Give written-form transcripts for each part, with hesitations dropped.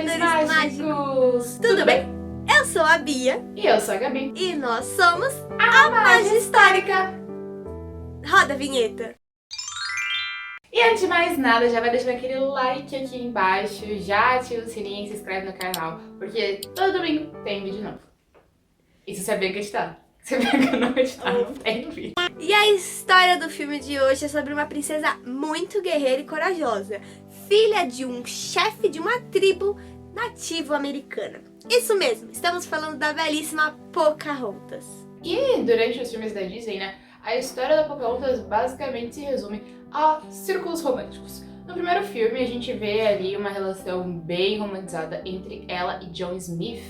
Poderes Mágicos! Tudo bem? Eu sou a Bia. E eu sou a Gabi. E nós somos a Magia Histórica. Roda a vinheta. E antes de mais nada, já vai deixando aquele like aqui embaixo, já ativa o sininho e se inscreve no canal, porque todo domingo tem vídeo novo. E se você bem acreditar, se você bem que eu não acreditar, não tem vídeo. E a história do filme de hoje é sobre uma princesa muito guerreira e corajosa, filha de um chefe de uma tribo nativo-americana. Isso mesmo, estamos falando da belíssima Pocahontas. E durante os filmes da Disney, né, a história da Pocahontas basicamente se resume a círculos românticos. No primeiro filme, a gente vê ali uma relação bem romantizada entre ela e John Smith,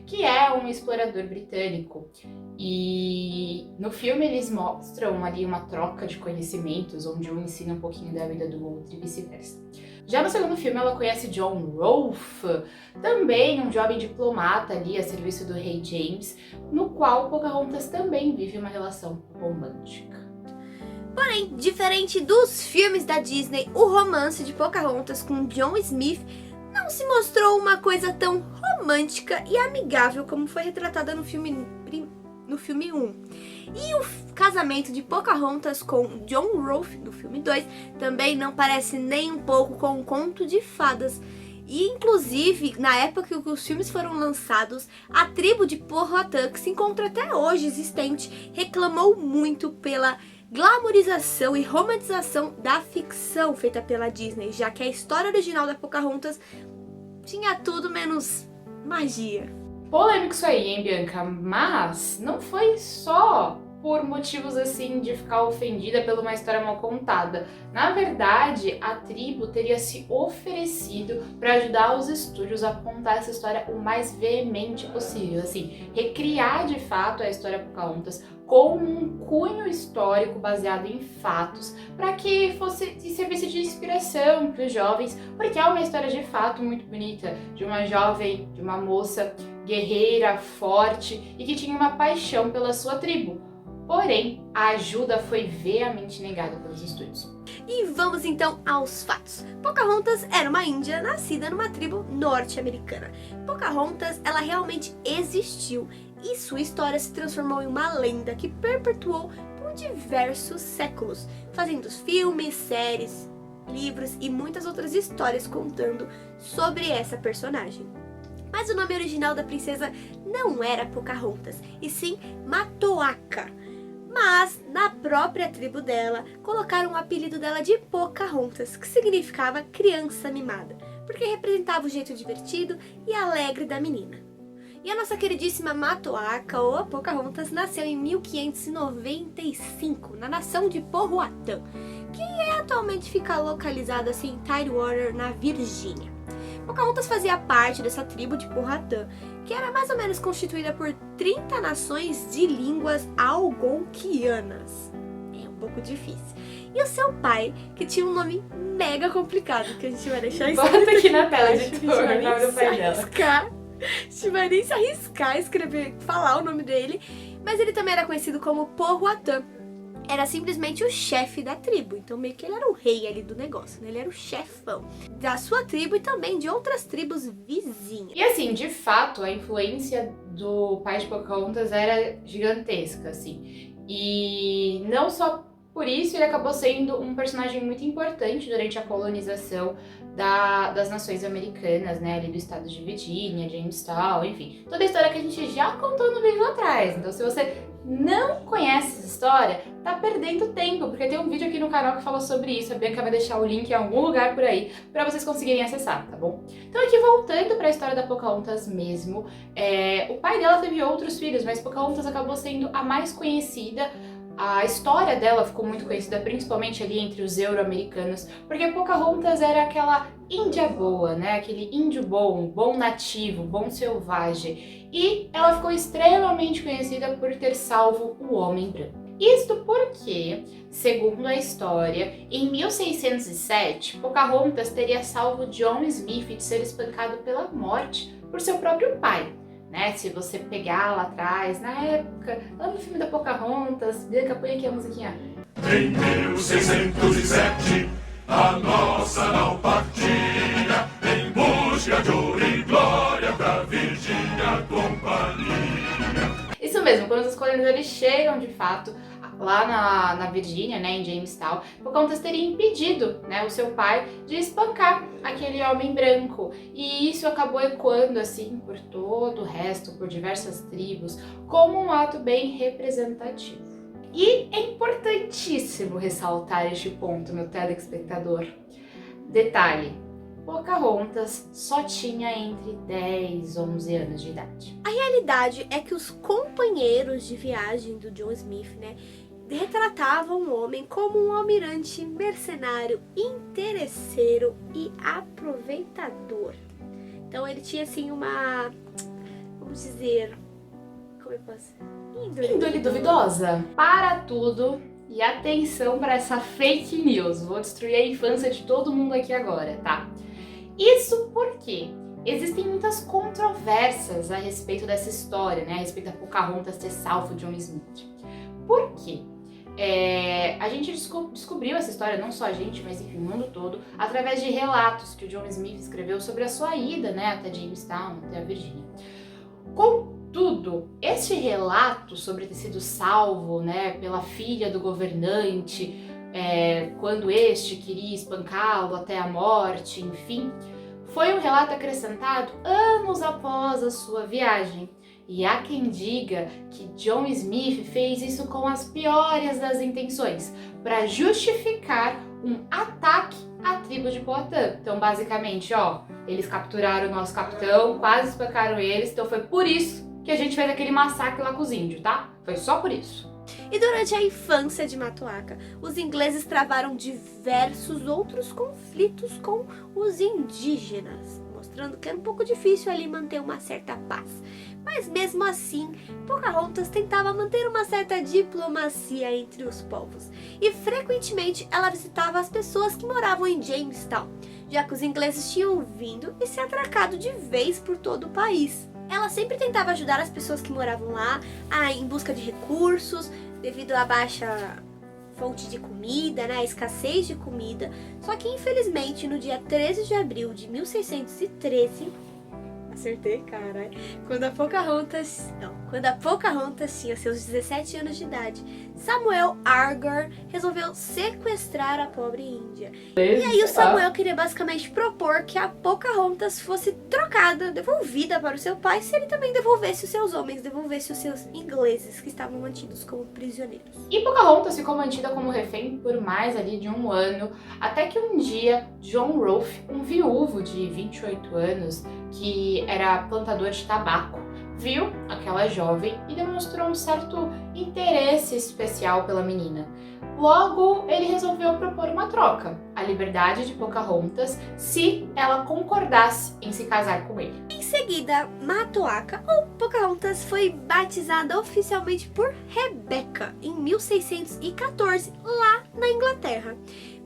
que é um explorador britânico. E no filme eles mostram ali uma troca de conhecimentos, onde um ensina um pouquinho da vida do outro e vice-versa. Já no segundo filme, ela conhece John Rolfe, também um jovem diplomata ali a serviço do rei James, no qual Pocahontas também vive uma relação romântica. Porém, diferente dos filmes da Disney, o romance de Pocahontas com John Smith não se mostrou uma coisa tão romântica e amigável como foi retratada no filme 1. E o casamento de Pocahontas com John Rolfe, no filme 2, também não parece nem um pouco com um conto de fadas. E, inclusive, na época que os filmes foram lançados, a tribo de Powhatan, que se encontra até hoje existente, reclamou muito pela glamorização e romantização da ficção feita pela Disney, já que a história original da Pocahontas tinha tudo menos magia. Polêmico isso aí, hein, Bianca? Mas não foi só por motivos assim de ficar ofendida por uma história mal contada. Na verdade, a tribo teria se oferecido para ajudar os estúdios a contar essa história o mais veemente possível, assim, recriar de fato a história Pocahontas com um cunho histórico baseado em fatos, para que fosse servisse de inspiração para os jovens, porque é uma história de fato muito bonita, de uma jovem, de uma moça guerreira, forte e que tinha uma paixão pela sua tribo. Porém, a ajuda foi veemente negada pelos estúdios. E vamos então aos fatos. Pocahontas era uma índia nascida numa tribo norte-americana. Pocahontas, ela realmente existiu e sua história se transformou em uma lenda que perpetuou por diversos séculos, fazendo filmes, séries, livros e muitas outras histórias contando sobre essa personagem. Mas o nome original da princesa não era Pocahontas, e sim Matoaka. Mas, na própria tribo dela, colocaram o apelido dela de Pocahontas, que significava criança mimada, porque representava o jeito divertido e alegre da menina. E a nossa queridíssima Matoaka, ou a Pocahontas, nasceu em 1595, na nação de Powhatan, que atualmente fica localizada assim, em Tidewater, na Virgínia. Pocahontas fazia parte dessa tribo de Powhatan, que era mais ou menos constituída por 30 nações de línguas algonquianas. É um pouco difícil. E o seu pai, que tinha um nome mega complicado, que a gente vai deixar escrito. Bota aqui na tela, editor, o nome do pai dela. A gente vai nem se arriscar a escrever, falar o nome dele. Mas ele também era conhecido como Powhatan. Era simplesmente o chefe da tribo, então meio que ele era o rei ali do negócio, né? Ele era o chefão da sua tribo e também de outras tribos vizinhas. E assim, de fato, a influência do pai de Pocahontas era gigantesca, assim. E não só por isso ele acabou sendo um personagem muito importante durante a colonização das nações americanas, né? Ali do estado de Virgínia, Jamestown, enfim. Toda a história que a gente já contou no vídeo atrás. Então, se você não conhece essa história, tá perdendo tempo, porque tem um vídeo aqui no canal que fala sobre isso. A Bianca vai deixar o link em algum lugar por aí para vocês conseguirem acessar, tá bom? Então aqui voltando para a história da Pocahontas mesmo, o pai dela teve outros filhos, mas Pocahontas acabou sendo a mais conhecida. A história dela ficou muito conhecida principalmente ali entre os euro-americanos, porque Pocahontas era aquela índia boa, né? Aquele índio bom, bom nativo, bom selvagem. E ela ficou extremamente conhecida por ter salvo o homem branco. Isto porque, segundo a história, em 1607, Pocahontas teria salvo John Smith de ser espancado pela morte por seu próprio pai. Né? Se você pegar lá atrás, na época, lá no filme da Pocahontas, Bianca, põe aqui a musiquinha. Em 1607, a nossa nau partia em busca de ouro e glória. Isso mesmo, quando os colonizadores chegam de fato lá na Virgínia, né, em Jamestown, Pocahontas teria impedido, né, o seu pai de espancar aquele homem branco. E isso acabou ecoando assim por todo o resto, por diversas tribos, como um ato bem representativo. E é importantíssimo ressaltar este ponto, meu telespectador. Detalhe: Pocahontas só tinha entre 10 e 11 anos de idade. A realidade é que os companheiros de viagem do John Smith, né, retratavam o homem como um almirante mercenário, interesseiro e aproveitador. Então ele tinha assim uma, vamos dizer, como eu posso dizer? Índole duvidosa. Para tudo e atenção para essa fake news. Vou destruir a infância de todo mundo aqui agora, tá? Isso porque existem muitas controvérsias a respeito dessa história, né? A respeito da Pocahontas ter salvo John Smith. Por quê? A gente descobriu essa história, não só a gente, mas enfim, o mundo todo, através de relatos que o John Smith escreveu sobre a sua ida, né, até Jamestown, até a Virgínia. Contudo, este relato sobre ter sido salvo, né, pela filha do governante, quando este queria espancá-lo até a morte, enfim, foi um relato acrescentado anos após a sua viagem. E há quem diga que John Smith fez isso com as piores das intenções, para justificar um ataque à tribo de Powhatan. Então, basicamente, eles capturaram o nosso capitão, quase espancaram eles, então foi por isso que a gente fez aquele massacre lá com os índios, tá? Foi só por isso. E durante a infância de Matoaka, os ingleses travaram diversos outros conflitos com os indígenas, mostrando que era um pouco difícil ali manter uma certa paz. Mas mesmo assim, Pocahontas tentava manter uma certa diplomacia entre os povos. E frequentemente ela visitava as pessoas que moravam em Jamestown, já que os ingleses tinham vindo e se atracado de vez por todo o país. Ela sempre tentava ajudar as pessoas que moravam lá em busca de recursos, devido à baixa fonte de comida, né, a escassez de comida. Só que infelizmente no dia 13 de abril de 1613, acertei, caralho. Quando a Pocahontas tinha seus 17 anos de idade, Samuel Argar resolveu sequestrar a pobre índia. E aí o Samuel queria basicamente propor que a Pocahontas fosse trocada, devolvida para o seu pai, se ele também devolvesse os seus homens, devolvesse os seus ingleses que estavam mantidos como prisioneiros. E Pocahontas ficou mantida como refém por mais ali de um ano, até que um dia John Rolfe, um viúvo de 28 anos, que era plantador de tabaco, viu aquela jovem e demonstrou um certo interesse especial pela menina. Logo, ele resolveu propor uma troca, a liberdade de Pocahontas, se ela concordasse em se casar com ele. Em seguida, Matoaka, ou Pocahontas, foi batizada oficialmente por Rebecca em 1614, lá na Inglaterra.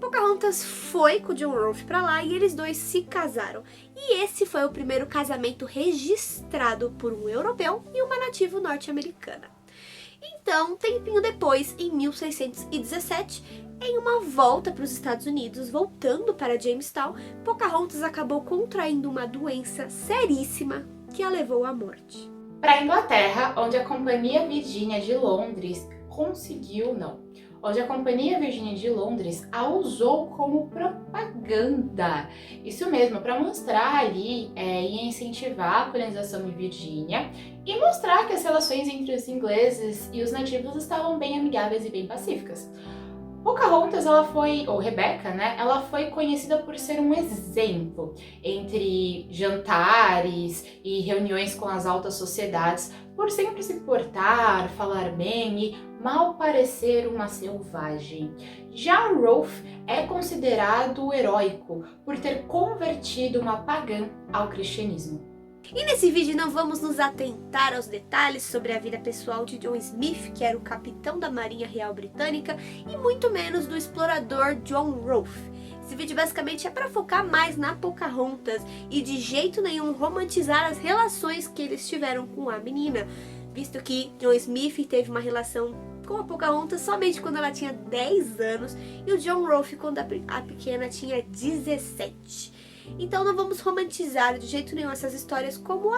Pocahontas foi com John Rolfe pra lá e eles dois se casaram. E esse foi o primeiro casamento registrado por um europeu e uma nativa norte-americana. Então, um tempinho depois, em 1617, em uma volta para os Estados Unidos, voltando para Jamestown, Pocahontas acabou contraindo uma doença seríssima que a levou à morte. Para a Inglaterra, onde a Companhia Virgínia de Londres onde a Companhia Virgínia de Londres a usou como propaganda. Isso mesmo, para mostrar ali e incentivar a colonização em Virgínia e mostrar que as relações entre os ingleses e os nativos estavam bem amigáveis e bem pacíficas. Pocahontas, Rebecca, né, ela foi conhecida por ser um exemplo entre jantares e reuniões com as altas sociedades, por sempre se portar, falar bem e mal parecer uma selvagem. Já Rolfe é considerado heróico por ter convertido uma pagã ao cristianismo. E nesse vídeo não vamos nos atentar aos detalhes sobre a vida pessoal de John Smith, que era o capitão da Marinha Real Britânica, e muito menos do explorador John Rolfe. Esse vídeo basicamente é para focar mais na Pocahontas e de jeito nenhum romantizar as relações que eles tiveram com a menina, visto que John Smith teve uma relação com a Pocahontas somente quando ela tinha 10 anos e o John Rolfe quando a pequena tinha 17. Então não vamos romantizar de jeito nenhum essas histórias como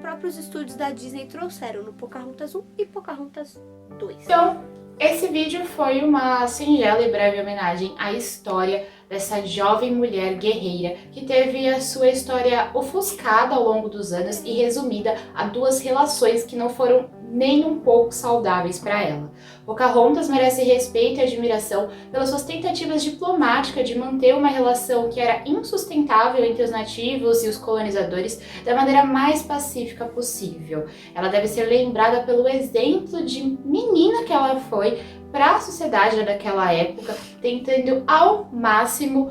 próprios estúdios da Disney trouxeram no Pocahontas 1 e Pocahontas 2. Então, esse vídeo foi uma singela e breve homenagem à história dessa jovem mulher guerreira que teve a sua história ofuscada ao longo dos anos e resumida a duas relações que não foram nem um pouco saudáveis para ela. Pocahontas merece respeito e admiração pelas suas tentativas diplomáticas de manter uma relação que era insustentável entre os nativos e os colonizadores da maneira mais pacífica possível. Ela deve ser lembrada pelo exemplo de menina que ela foi para a sociedade daquela época, tentando ao máximo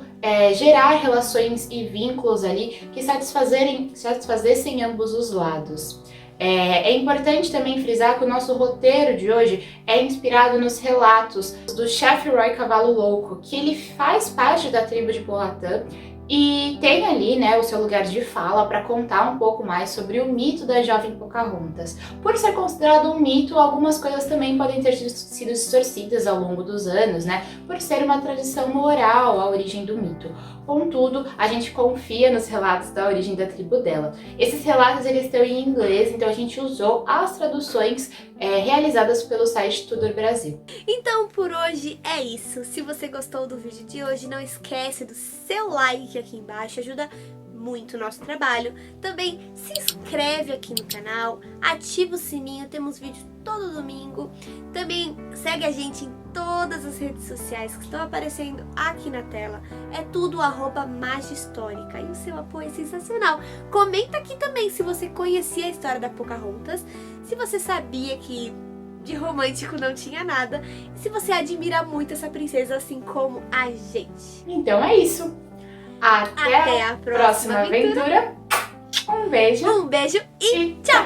gerar relações e vínculos ali que satisfazessem ambos os lados. É importante também frisar que o nosso roteiro de hoje é inspirado nos relatos do chefe Roy Cavalo Louco, que ele faz parte da tribo de Powhatan e tem ali, né, o seu lugar de fala para contar um pouco mais sobre o mito da jovem Pocahontas. Por ser considerado um mito, algumas coisas também podem ter sido distorcidas ao longo dos anos, né, por ser uma tradição oral a origem do mito. Contudo, a gente confia nos relatos da origem da tribo dela. Esses relatos eles estão em inglês, então a gente usou as traduções realizadas pelo site Tudor Brasil. Então por hoje é isso. Se você gostou do vídeo de hoje, não esquece do seu like aqui embaixo, ajuda muito o nosso trabalho. Também se inscreve aqui no canal, ativa o sininho, temos vídeo todo domingo. Também segue a gente em todas as redes sociais que estão aparecendo aqui na tela. É tudo @Magistórica e o seu apoio é sensacional. Comenta aqui também se você conhecia a história da Pocahontas, se você sabia que de romântico não tinha nada, e se você admira muito essa princesa assim como a gente. Então é isso. Até a próxima aventura. Um beijo e tchau!